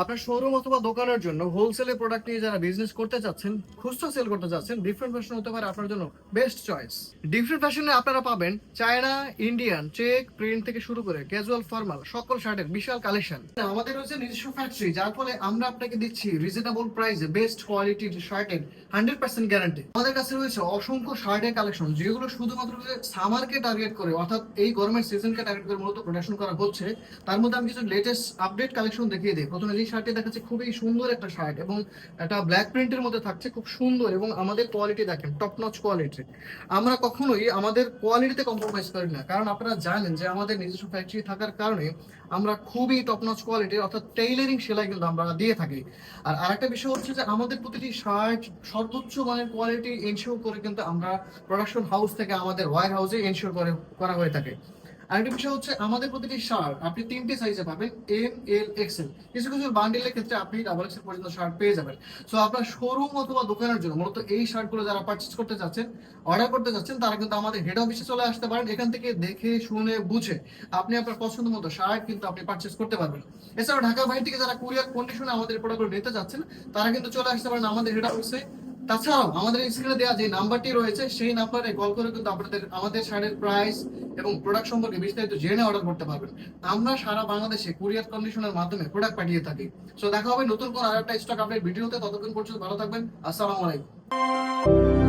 আপনার শোরুম অথবা দোকানের জন্য হোলসেলে প্রোডাক্ট নিয়ে যারা বিজনেস করতে চাচ্ছেন, খুচরা সেল করতে চাচ্ছেন, ডিফারেন্ট ফ্যাশন হতে পারে আপনার জন্য বেস্ট চয়েস। ডিফারেন্ট ফ্যাশনে আপনারা পাবেন চায়না, ইন্ডিয়ান, চেক, প্রিন্ট থেকে শুরু করে ক্যাজুয়াল, ফর্মাল সকল শার্টের বিশাল কালেকশন। আমাদের রয়েছে নিজস্ব ফ্যাক্টরি, যার ফলে আমরা আপনাকে দিচ্ছি রিজনেবল প্রাইসে বেস্ট কোয়ালিটির শার্টের 100% গ্যারান্টি। আমাদের কাছে রয়েছে অসংখ্য শার্টের কালেকশন, যেগুলো শুধুমাত্র সামারকে টার্গেট করে, অর্থাৎ এই গরমের সিজনকে টার্গেট করে মূলত প্রোডাকশন করা হচ্ছে। তার মধ্যে আমি কিছু লেটেস্ট আপডেট কালেকশন দেখিয়ে দিই। প্রথমে যে শার্টটি দেখাচ্ছে খুবই সুন্দর একটা শার্ট, এবং এটা ব্ল্যাক প্রিন্টের মধ্যে থাকছে, খুব সুন্দর। এবং আমাদের কোয়ালিটি দেখেন, টপ নচ কোয়ালিটি। আমরা কখনোই আমাদের কোয়ালিটিতে কম্প্রোমাইজ করি না, কারণ আপনারা জানেন যে আমাদের নিজস্ব ফ্যাক্টরি থাকার কারণে আমরা খুবই টপ নচ কোয়ালিটির, অর্থাৎ টেইলারিং সেলাই কিন্তু আমরা দিয়ে থাকি। আর আরেকটা বিষয় হচ্ছে যে আমাদের প্রতিটি শার্ট সর্বোচ্চ মানের কোয়ালিটি এনশিওর করে কিন্তু আমরা প্রোডাকশন হাউস থেকে আমাদের ওয়্যার হাউসে এনশিওর করা হয়ে থাকে। আরেকটা বিষয় হচ্ছে আমাদের প্রতিটি শার্ট আপনি তিনটে সাইজে পাবেন, এম, এল, এক্সেল। কিছু কিছু বান্ডেলের ক্ষেত্রে আপনি ডাবল এক্সেল পর্যন্ত শার্ট পেয়ে যাবেন। সো আপনার শোরুম অথবা দোকানের জন্য মূলত এই শার্টগুলো যারা পারচেজ করতে চাচ্ছেন, অর্ডার করতে চাচ্ছেন, তারা কিন্তু আমাদের হেড অফিসে চলে আসতে পারেন। এখান থেকে দেখে শুনে বুঝে আপনি আপনার পছন্দ মতো শার্ট কিন্তু আপনি পারচেজ করতে পারবেন। এছাড়াও ঢাকা বাইরে থেকে যারা কুরিয়ার কন্ডিশনে আমাদের প্রোডাক্টগুলো নিতে চাচ্ছেন, তারা কিন্তু চলে আসতে পারেন আমাদের হেড অফিসে। তাছাড়াও আমাদের স্ক্রিনে দেওয়া যে নাম্বারটি রয়েছে, সেই নাম্বারে কল করে কিন্তু আপনাদের আমাদের শার্টের প্রাইস এবং প্রোডাক্ট সম্পর্কে বিস্তারিত জেনে অর্ডার করতে পারবেন। আমরা সারা বাংলাদেশে কুরিয়ার কন্ডিশনের মাধ্যমে প্রোডাক্ট পাঠিয়ে থাকি। সো দেখা হবে নতুন কোন আরেকটা স্টক আপডেট ভিডিওতে। ততক্ষণ পর্যন্ত ভালো থাকবেন। আসসালামু আলাইকুম।